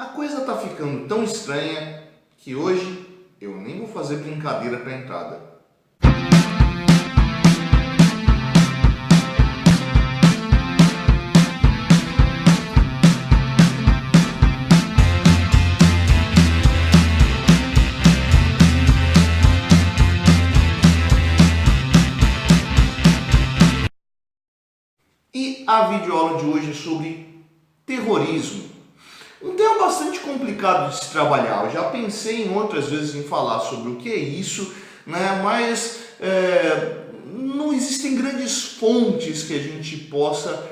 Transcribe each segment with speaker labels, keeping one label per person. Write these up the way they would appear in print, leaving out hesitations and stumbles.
Speaker 1: A coisa tá ficando tão estranha que hoje eu nem vou fazer brincadeira pra entrada. E a videoaula de hoje é sobre terrorismo. Um tema bastante complicado de se trabalhar. Eu já pensei em outras vezes em falar sobre o que é isso, né? Mas não existem grandes fontes que a gente possa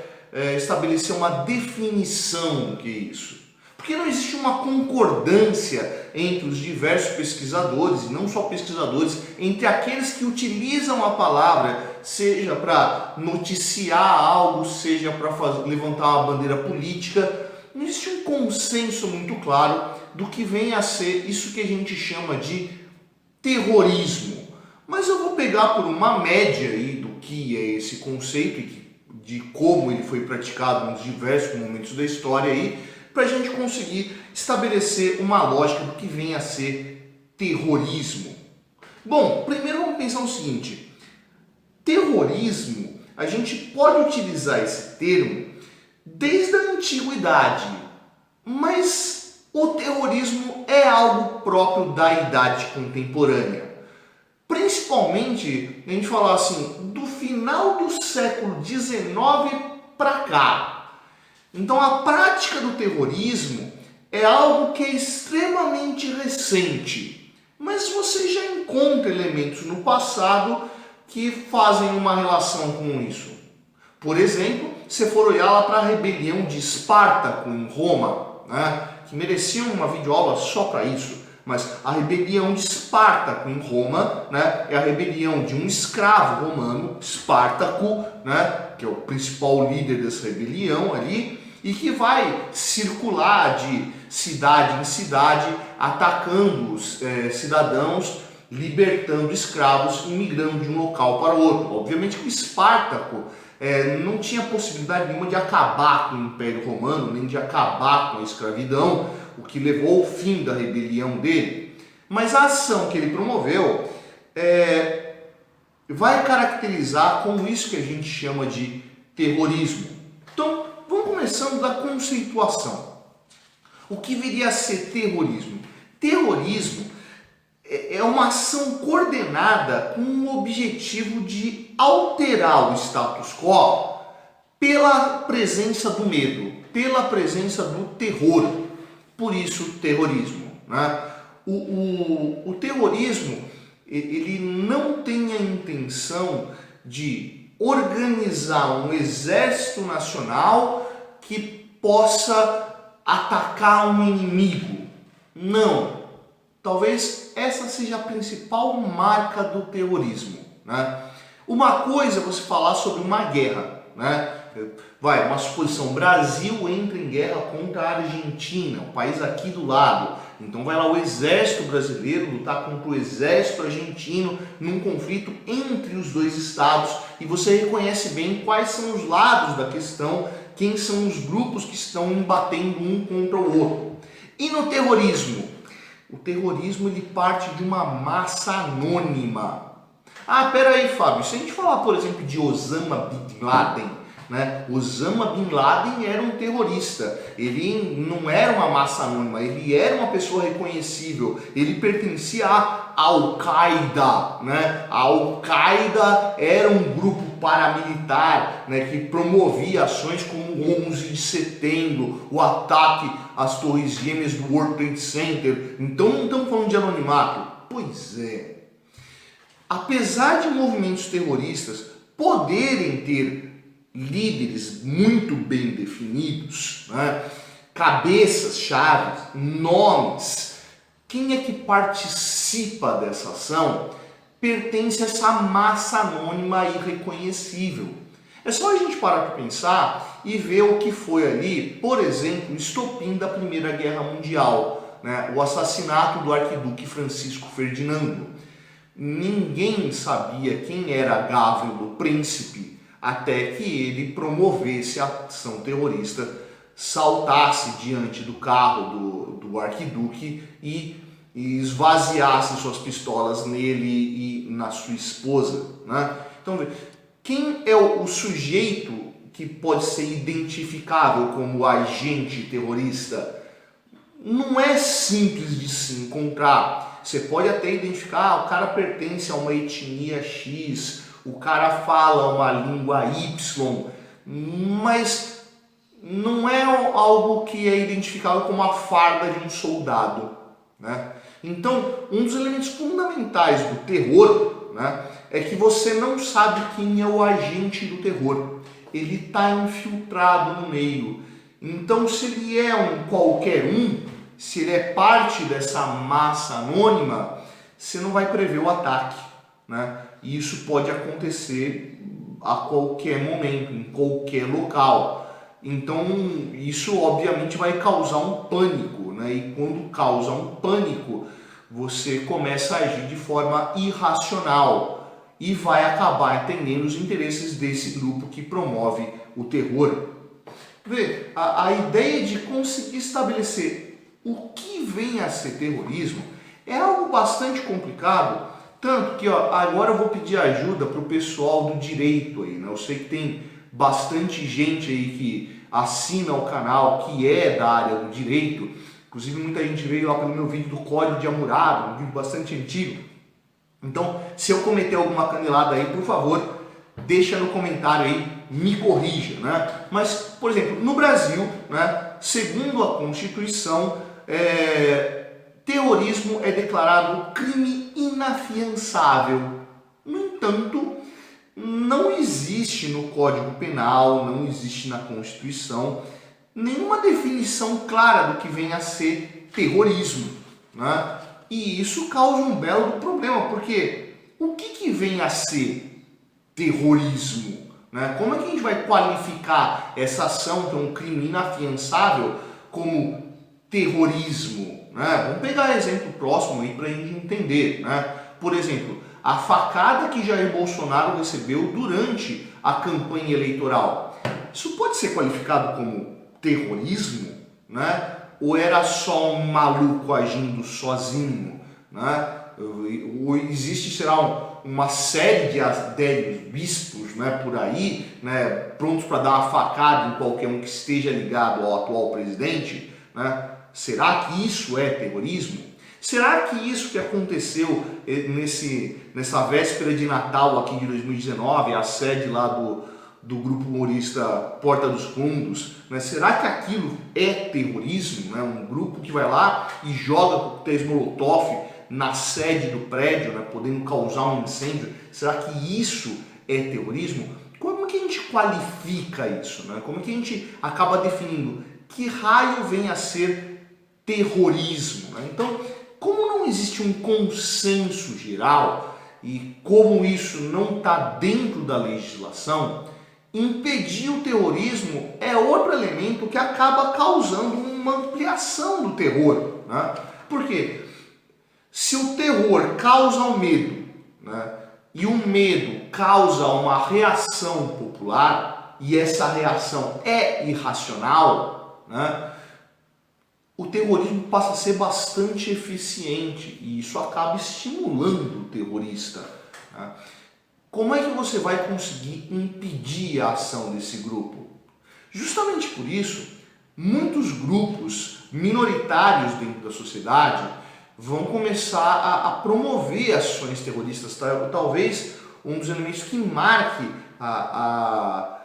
Speaker 1: estabelecer uma definição do que é isso. Porque não existe uma concordância entre os diversos pesquisadores, e não só pesquisadores, entre aqueles que utilizam a palavra, seja para noticiar algo, seja para levantar uma bandeira política. Não existe um consenso muito claro do que vem a ser isso que a gente chama de terrorismo. Mas eu vou pegar por uma média aí do que é esse conceito e de como ele foi praticado nos diversos momentos da história aí, para a gente conseguir estabelecer uma lógica do que vem a ser terrorismo. Bom, primeiro vamos pensar o seguinte: terrorismo, a gente pode utilizar esse termo desde a antiguidade, mas o terrorismo é algo próprio da idade contemporânea. Principalmente, a gente falar assim, do final do século XIX para cá. Então a prática do terrorismo é algo que é extremamente recente, mas você já encontra elementos no passado que fazem uma relação com isso. Por exemplo, se for olhar lá para a rebelião de Espartaco em Roma, né, que merecia uma videoaula só para isso, mas a rebelião de Espartaco em Roma, né, é a rebelião de um escravo romano, Espartaco, né, que é o principal líder dessa rebelião ali, e que vai circular de cidade em cidade, atacando os cidadãos, libertando escravos e migrando de um local para o outro. Obviamente que o Espartaco não tinha possibilidade nenhuma de acabar com o Império Romano, nem de acabar com a escravidão, o que levou ao fim da rebelião dele. Mas a ação que ele promoveu vai caracterizar como isso que a gente chama de terrorismo. Então, vamos começando da conceituação. O que viria a ser terrorismo? Terrorismo é uma ação coordenada com o objetivo de alterar o status quo pela presença do medo, pela presença do terror. Por isso, terrorismo, né? O terrorismo, ele não tem a intenção de organizar um exército nacional que possa atacar um inimigo. Não. Talvez essa seja a principal marca do terrorismo, né? Uma coisa é você falar sobre uma guerra, né? Uma suposição: Brasil entra em guerra contra a Argentina, o país aqui do lado. Então vai lá o exército brasileiro lutar contra o exército argentino num conflito entre os dois estados, e você reconhece bem quais são os lados da questão, quem são os grupos que estão embatendo um contra o outro. E no terrorismo? O terrorismo, ele parte de uma massa anônima. Ah, peraí, Fábio, se a gente falar, por exemplo, de Osama Bin Laden, né? Osama Bin Laden era um terrorista, ele não era uma massa anônima, ele era uma pessoa reconhecível, ele pertencia à Al-Qaeda, né? A Al-Qaeda era um grupo paramilitar, né, que promovia ações como o 11 de setembro, o ataque às torres gêmeas do World Trade Center. Então não estamos falando de anonimato? Pois é. Apesar de movimentos terroristas poderem ter líderes muito bem definidos, né, cabeças-chave, nomes, quem é que participa dessa ação pertence a essa massa anônima irreconhecível. É só a gente parar para pensar e ver o que foi ali, por exemplo, o estopim da Primeira Guerra Mundial, né, o assassinato do arquiduque Francisco Ferdinando. Ninguém sabia quem era Gavrilo Príncipe até que ele promovesse a ação terrorista saltasse diante do carro do arquiduque e esvaziasse suas pistolas nele e na sua esposa, né? Então, quem é o sujeito que pode ser identificável como agente terrorista? Não é simples de se encontrar. Você pode até identificar, o cara pertence a uma etnia X, o cara fala uma língua Y, mas não é algo que é identificável como a farda de um soldado, né? Então, um dos elementos fundamentais do terror, né, é que você não sabe quem é o agente do terror. Ele está infiltrado no meio. Então, se ele é um qualquer um, se ele é parte dessa massa anônima, você não vai prever o ataque, né? E isso pode acontecer a qualquer momento, em qualquer local. Então, isso obviamente vai causar um pânico, né? E quando causa um pânico, você começa a agir de forma irracional e vai acabar atendendo os interesses desse grupo que promove o terror. Vê, a ideia de conseguir estabelecer o que vem a ser terrorismo é algo bastante complicado, tanto que agora eu vou pedir ajuda para o pessoal do direito aí, né? Eu sei que tem bastante gente aí que assina o canal, que é da área do direito. Inclusive muita gente veio lá pelo meu vídeo do Código de Hammurabi, um vídeo bastante antigo. Então, se eu cometer alguma canelada aí, por favor, deixa no comentário aí, me corrija, né? Mas, por exemplo, no Brasil, né, segundo a Constituição, terrorismo é declarado crime inafiançável. No entanto, não existe no Código Penal, não existe na Constituição nenhuma definição clara do que vem a ser terrorismo, né? E isso causa um belo problema, porque o que vem a ser terrorismo, né? Como é que a gente vai qualificar essa ação, que é um crime inafiançável, como terrorismo, né? Vamos pegar exemplo próximo aí para a gente entender, né? Por exemplo, a facada que Jair Bolsonaro recebeu durante a campanha eleitoral. Isso pode ser qualificado como terrorismo, né? Ou era só um maluco agindo sozinho, né? Ou existe, será uma série de adélios bispos, né, por aí, né, prontos para dar uma facada em qualquer um que esteja ligado ao atual presidente, né? Será que isso é terrorismo? Será que isso que aconteceu nessa véspera de Natal aqui de 2019, a sede lá do grupo humorista Porta dos Fundos, né? Será que aquilo é terrorismo, né? Um grupo que vai lá e joga coquetéis Molotov na sede do prédio, né? Podendo causar um incêndio. Será que isso é terrorismo? Como que a gente qualifica isso, né? Como que a gente acaba definindo que raio vem a ser terrorismo, né? Então, como não existe um consenso geral e como isso não está dentro da legislação, impedir o terrorismo é outro elemento que acaba causando uma ampliação do terror, né? Por quê? Se o terror causa o medo, né, e o medo causa uma reação popular, e essa reação é irracional, né, o terrorismo passa a ser bastante eficiente e isso acaba estimulando o terrorista, né? Como é que você vai conseguir impedir a ação desse grupo? Justamente por isso, muitos grupos minoritários dentro da sociedade vão começar a promover ações terroristas. Talvez um dos elementos que marque a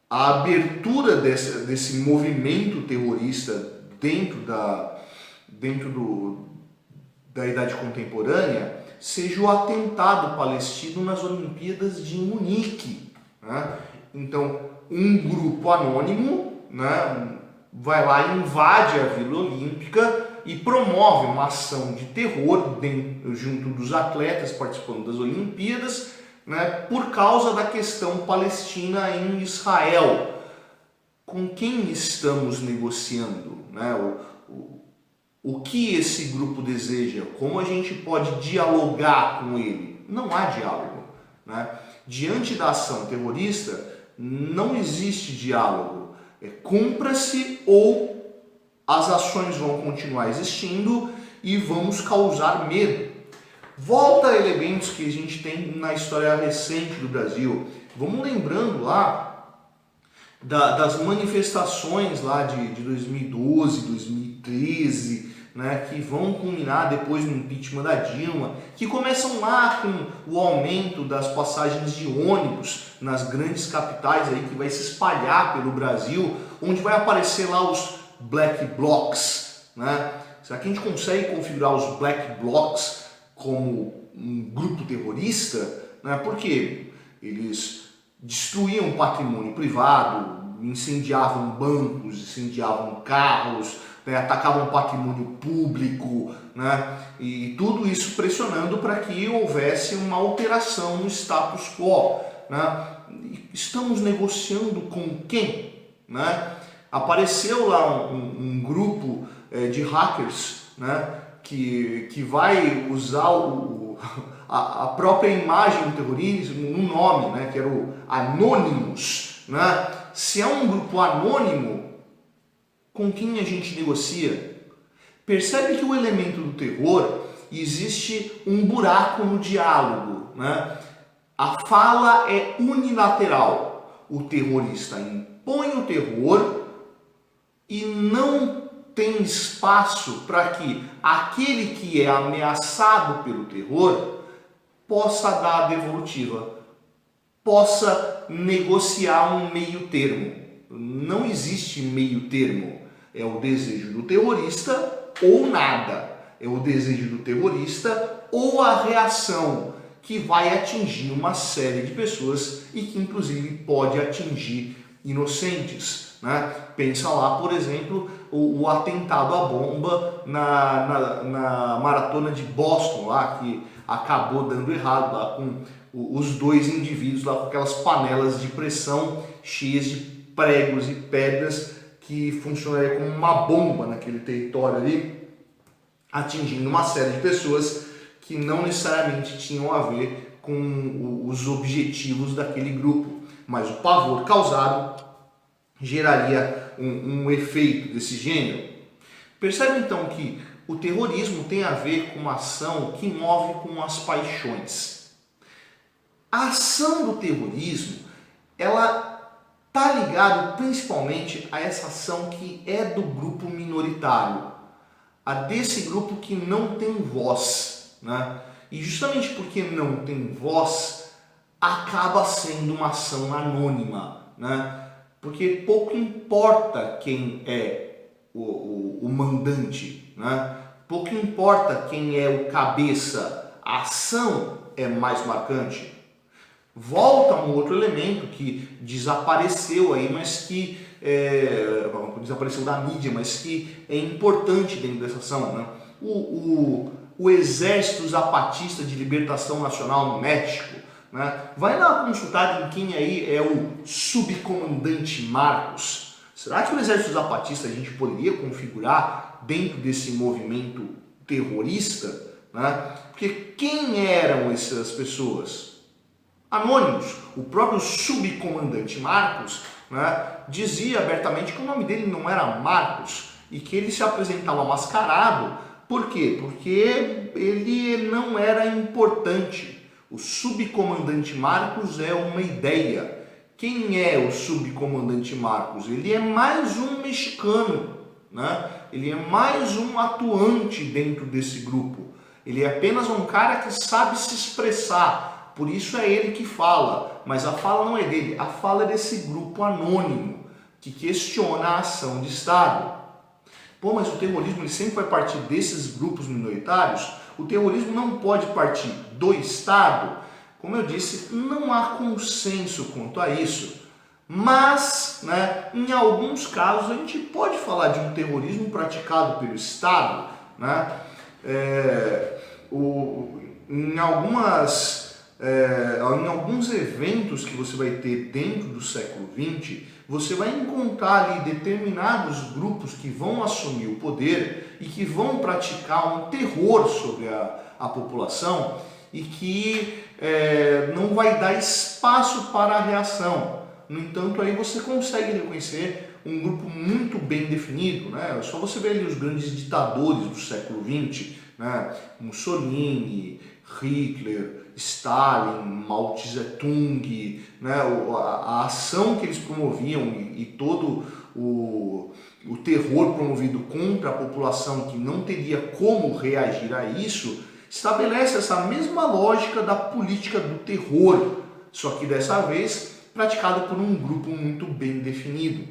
Speaker 1: abertura desse movimento terrorista dentro da Idade Contemporânea seja o atentado palestino nas Olimpíadas de Munique, né? Então, um grupo anônimo, né, vai lá e invade a Vila Olímpica e promove uma ação de terror junto dos atletas participando das Olimpíadas, né, por causa da questão palestina em Israel. Com quem estamos negociando, né? O que esse grupo deseja? Como a gente pode dialogar com ele? Não há diálogo, né? Diante da ação terrorista, não existe diálogo. Cumpra-se ou as ações vão continuar existindo e vamos causar medo. Volta a elementos que a gente tem na história recente do Brasil. Vamos lembrando lá das manifestações lá de 2012, 2013, né, que vão culminar depois no impeachment da Dilma, que começam lá com o aumento das passagens de ônibus nas grandes capitais aí, que vai se espalhar pelo Brasil, onde vai aparecer lá os black blocs, né? Será que a gente consegue configurar os black blocs como um grupo terrorista? Né? Porque eles destruíam patrimônio privado, incendiavam bancos, incendiavam carros, né, atacavam patrimônio público, né, e tudo isso pressionando para que houvesse uma alteração no status quo. Né? Estamos negociando com quem? Né? Apareceu lá um grupo de hackers, né, que vai usar a própria imagem do terrorismo no nome, né, que era o Anonymous. Né? Se é um grupo anônimo, com quem a gente negocia? Percebe que o elemento do terror, existe um buraco no diálogo. Né? A fala é unilateral. O terrorista impõe o terror e não tem espaço para que aquele que é ameaçado pelo terror possa dar a devolutiva, possa negociar um meio termo. Não existe meio termo. É o desejo do terrorista ou nada. É o desejo do terrorista ou a reação que vai atingir uma série de pessoas e que inclusive pode atingir inocentes. Né? Pensa lá, por exemplo, o atentado à bomba na maratona de Boston, lá, que acabou dando errado, lá, com os dois indivíduos lá, com aquelas panelas de pressão cheias de pregos e pedras que funcionaria como uma bomba naquele território ali, atingindo uma série de pessoas que não necessariamente tinham a ver com os objetivos daquele grupo, mas o pavor causado geraria um efeito desse gênero. Percebe então que o terrorismo tem a ver com uma ação que move com as paixões. A ação do terrorismo, ela está ligado principalmente a essa ação que é do grupo minoritário, a desse grupo que não tem voz, né? E justamente porque não tem voz, acaba sendo uma ação anônima, né? Porque pouco importa quem é o mandante, né? Pouco importa quem é o cabeça, a ação é mais marcante. Volta um outro elemento que desapareceu aí, mas que desapareceu da mídia, mas que é importante dentro dessa ação, né? O Exército Zapatista de Libertação Nacional no México, né? Vai dar uma consultada em quem aí é o subcomandante Marcos. Será que o Exército Zapatista a gente poderia configurar dentro desse movimento terrorista? Né? Porque quem eram essas pessoas? Anônimos. O próprio subcomandante Marcos, né, dizia abertamente que o nome dele não era Marcos e que ele se apresentava mascarado. Por quê? Porque ele não era importante. O subcomandante Marcos é uma ideia. Quem é o subcomandante Marcos? Ele é mais um mexicano, né? Ele é mais um atuante dentro desse grupo. Ele é apenas um cara que sabe se expressar. Por isso é ele que fala, mas a fala não é dele, a fala é desse grupo anônimo que questiona a ação de Estado. Pô, mas o terrorismo ele sempre vai partir desses grupos minoritários? O terrorismo não pode partir do Estado? Como eu disse, não há consenso quanto a isso. Mas, né, em alguns casos, a gente pode falar de um terrorismo praticado pelo Estado. Né? Em alguns eventos que você vai ter dentro do século XX, você vai encontrar ali determinados grupos que vão assumir o poder e que vão praticar um terror sobre a população e que não vai dar espaço para a reação. No entanto, aí você consegue reconhecer um grupo muito bem definido, né? Só você ver ali os grandes ditadores do século XX, né? Mussolini, Hitler, Stalin, Mao Tse-tung, né? A ação que eles promoviam e todo o terror promovido contra a população que não teria como reagir a isso, estabelece essa mesma lógica da política do terror, só que dessa vez praticado por um grupo muito bem definido.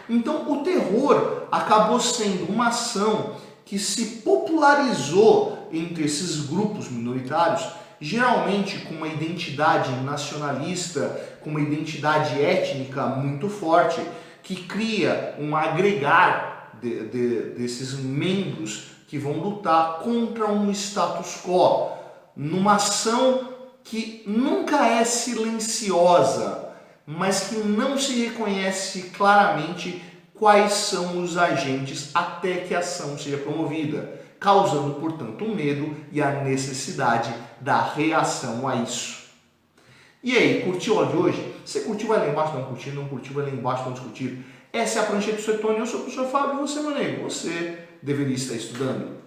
Speaker 1: Então o terror acabou sendo uma ação que se popularizou entre esses grupos minoritários, geralmente com uma identidade nacionalista, com uma identidade étnica muito forte, que cria um agregar desses membros que vão lutar contra um status quo, numa ação que nunca é silenciosa, mas que não se reconhece claramente quais são os agentes até que a ação seja promovida, causando, portanto, o medo e a necessidade da reação a isso. E aí, curtiu o áudio de hoje? Se curtiu, vai lá embaixo, não curtir, não curtiu, vai lá embaixo, não discutir. Essa é a Prancheta do Suetônio, eu sou o professor Fábio e você, meu amigo, você deveria estar estudando.